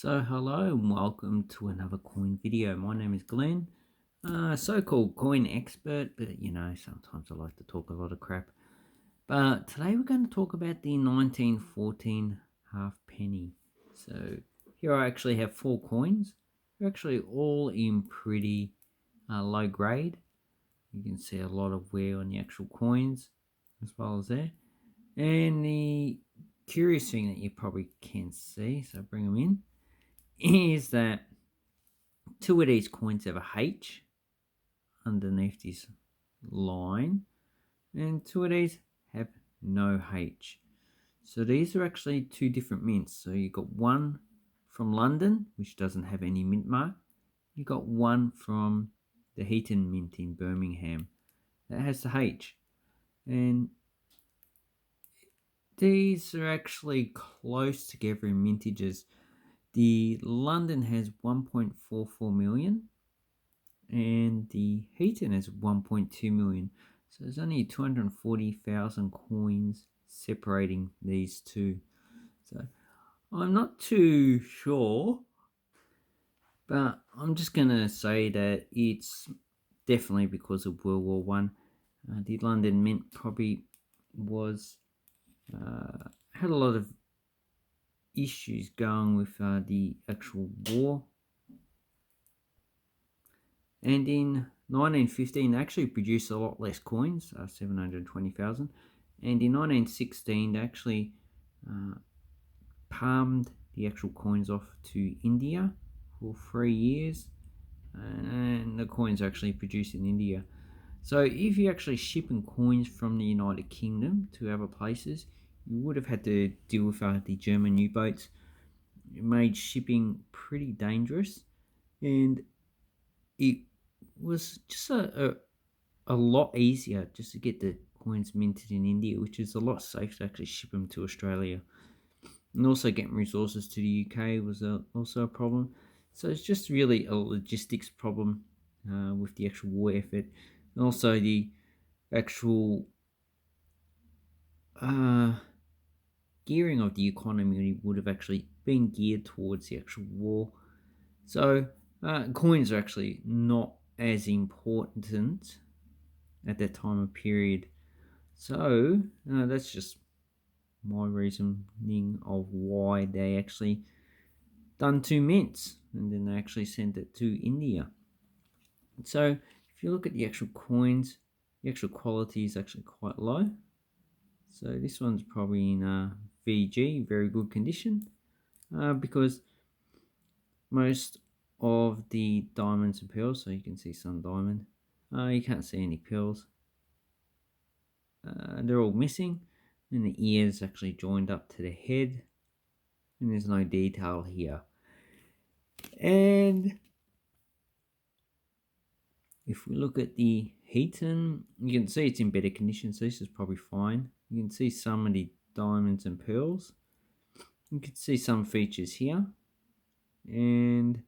So hello and welcome to another coin video. My name is Glenn, so-called coin expert, but sometimes I like to talk a lot of crap. But today we're going to talk about the 1914 halfpenny. So here I actually have four coins. They're actually all in pretty low grade. You can see a lot of wear on the actual coins as well as there. And the curious thing that you probably can see, so bring them in, is that two of these coins have a H underneath this line, and two of these have no H. So these are actually two different mints. So you've got one from London, which doesn't have any mint mark. You've got one from the Heaton Mint in Birmingham that has the H. And these are actually close together in mintages. The London has 1.44 million and the Heaton is 1.2 million. So there's only 240,000 coins separating these two. So I'm not too sure, but I'm just going to say that it's definitely because of World War One. The London Mint probably was had a lot of issues going with the actual war. And in 1915, they actually produced a lot less coins, 720,000. And in 1916, they actually palmed the actual coins off to India for 3 years. And the coins are actually produced in India. So if you're actually shipping coins from the United Kingdom to other places, you would have had to deal with the German U-boats. It made shipping pretty dangerous. And it was just a lot easier just to get the coins minted in India, which is a lot safer to actually ship them to Australia. And also getting resources to the UK was also a problem. So it's just really a logistics problem with the actual war effort. And also the actual gearing of the economy would have actually been geared towards the actual war. So coins are actually not as important at that time of period. So that's just my reasoning of why they actually done two mints and then they actually sent it to India. So if you look at the actual coins, the actual quality is actually quite low. So this one's probably in VG, very good condition, because most of the diamonds and pearls, so you can see some diamond, you can't see any pearls. They're all missing, and the ears actually joined up to the head, and there's no detail here. And if we look at the Heaton, you can see it's in better condition, so this is probably fine. You can see some of the diamonds and pearls. You can see some features here, and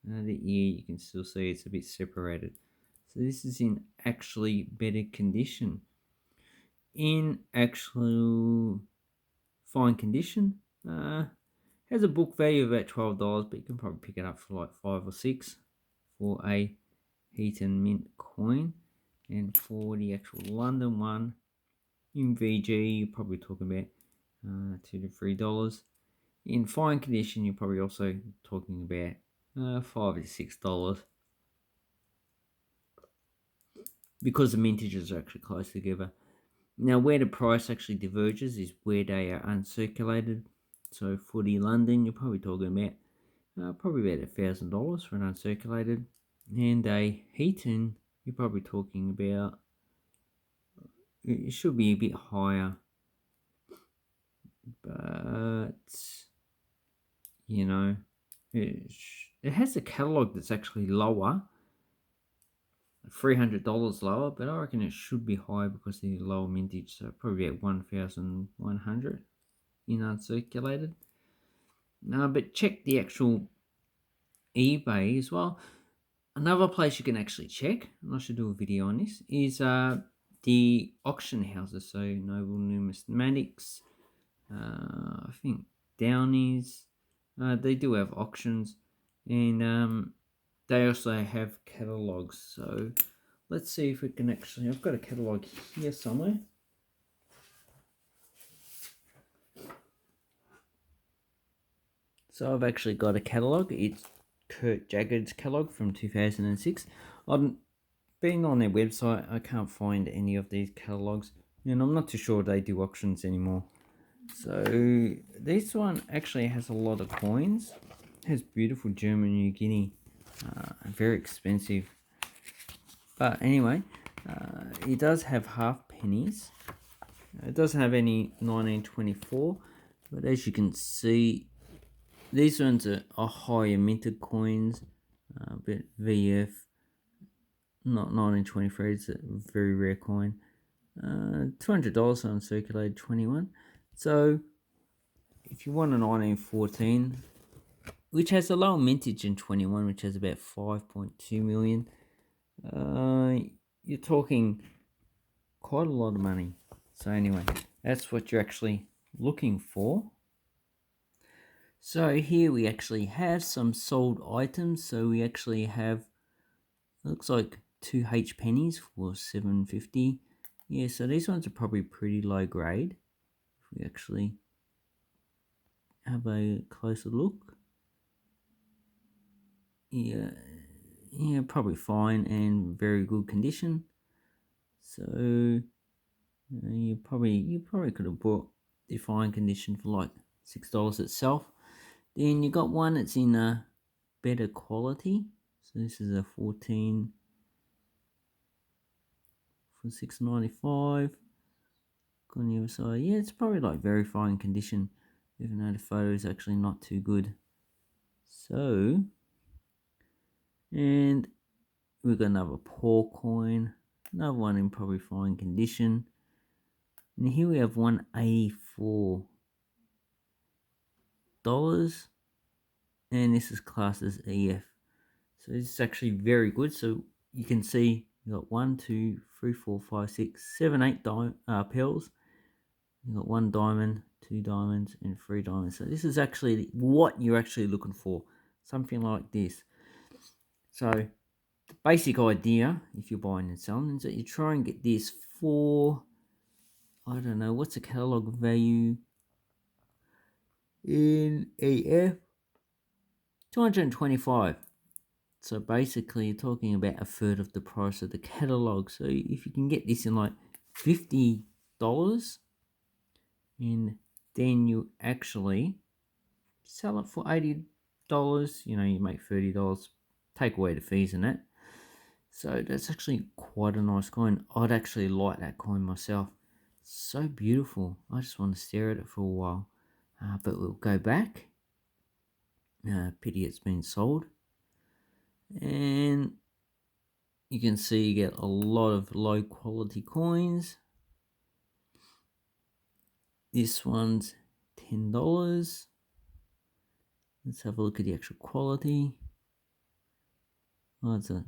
the ear, you can still see it's a bit separated. So this is in actually better condition. In actual fine condition, has a book value of about $12, but you can probably pick it up for like $5 or $6 for a Heaton Mint coin. And for the actual London one in VG, you're probably talking about $2 to $3. In fine condition, you're probably also talking about $5 to $6, because the mintages are actually close together. Now, where the price actually diverges is where they are uncirculated. So for the London, you're probably talking about probably about $1,000 for an uncirculated, and a Heaton, you're probably talking about, it should be a bit higher, but it has a catalog that's actually lower, $300 lower, but I reckon it should be higher because of the lower mintage, so probably at 1,100 in uncirculated. But check the actual eBay as well. Another place you can actually check, and I should do a video on this, is the auction houses. So Noble Numismatics, I think Downey's, They do have auctions, and they also have catalogs. So let's see if we can actually. I've got a catalog here somewhere. So I've actually got a catalog. It's Kurt Jagged's catalog from 2006. I've been on their website. I can't find any of these catalogs, and I'm not too sure they do auctions anymore. So this one actually has a lot of coins. It has beautiful German New Guinea. Very expensive. But anyway, it does have half pennies. It doesn't have any 1924, but as you can see, these ones are higher minted coins. But VF, not 1923, it's a very rare coin. $200 on circulated 21. So if you want a 1914, which has a lower mintage in 21, which has about 5.2 million, you're talking quite a lot of money. So anyway, that's what you're actually looking for. So here we actually have some sold items. So we actually have, looks like 2 H pennies for $7.50. Yeah, so these ones are probably pretty low grade. If we actually have a closer look, yeah, probably fine and very good condition. So you probably could have bought the fine condition for like $6 itself. Then you got one that's in a better quality. So this is a 14 for $6.95. On the other side, yeah, it's probably like very fine condition, even though the photo is actually not too good. So, and we've got another poor coin, another one in probably fine condition. And here we have $184. And this is classed as EF. So this is actually very good. So you can see you got 1, 2, 3, 4, 5, 6, 7, 8 pearls. You got 1 diamond, 2 diamonds, and 3 diamonds. So this is actually what you're actually looking for. Something like this. So the basic idea, if you're buying and selling, is that you try and get this for, I don't know, what's the catalog value in EF? 225. So basically, you're talking about a third of the price of the catalog. So if you can get this in like $50, and then you actually sell it for $80, you make $30, take away the fees and that. So that's actually quite a nice coin. I'd actually like that coin myself. So beautiful. I just want to stare at it for a while. But we'll go back. Pity it's been sold. And you can see you get a lot of low quality coins. This one's $10. Let's have a look at the actual quality. Oh, it's a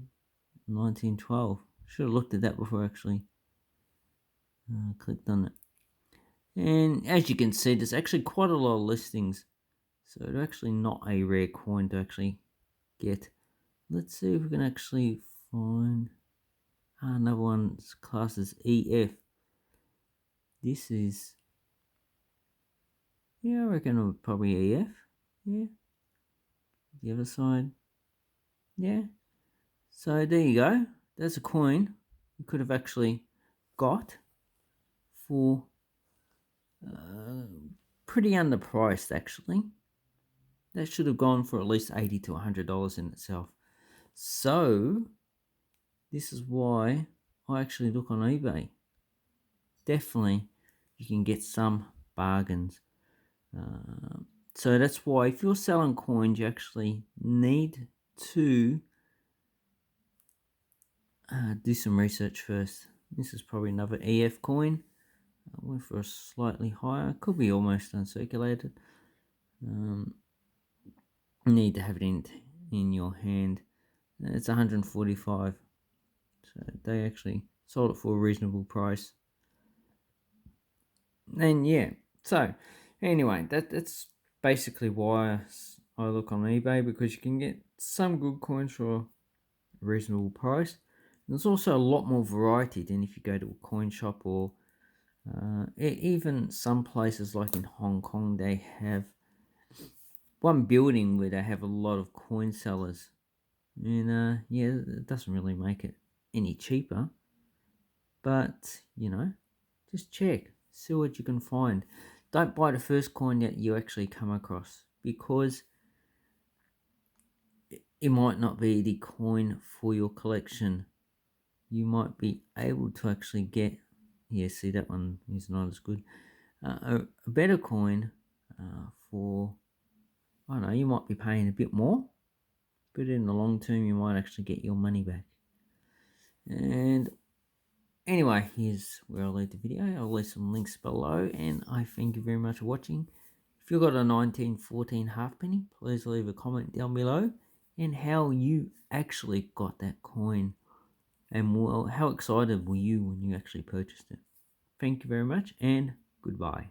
1912. Should have looked at that before actually clicked on it. And as you can see, there's actually quite a lot of listings. So it's actually not a rare coin to actually get. Let's see if we can actually find another one's class as EF. This is, yeah, I reckon it would probably EF. Yeah. The other side. Yeah. So there you go. That's a coin you could have actually got for pretty underpriced actually. That should have gone for at least $80 to $100 in itself. So this is why I actually look on eBay. Definitely you can get some bargains. So that's why if you're selling coins, you actually need to do some research first. This is probably another EF coin. I went for a slightly higher, could be almost uncirculated. You need to have it in your hand. It's 145. So they actually sold it for a reasonable price. And yeah, so anyway, that's basically why I look on eBay because you can get some good coins for a reasonable price. And there's also a lot more variety than if you go to a coin shop or even some places like in Hong Kong. They have one building where they have a lot of coin sellers. And yeah, it doesn't really make it any cheaper. But, just check, see what you can find. Don't buy the first coin that you actually come across, because it might not be the coin for your collection. You might be able to actually get, yeah, see, that one is not as good. A better coin for, I don't know, you might be paying a bit more, but in the long term you might actually get your money back. And anyway, here's where I'll leave the video. I'll leave some links below, and I thank you very much for watching. If you've got a 1914 halfpenny, please leave a comment down below and how you actually got that coin, and well, how excited were you when you actually purchased it. Thank you very much, and goodbye.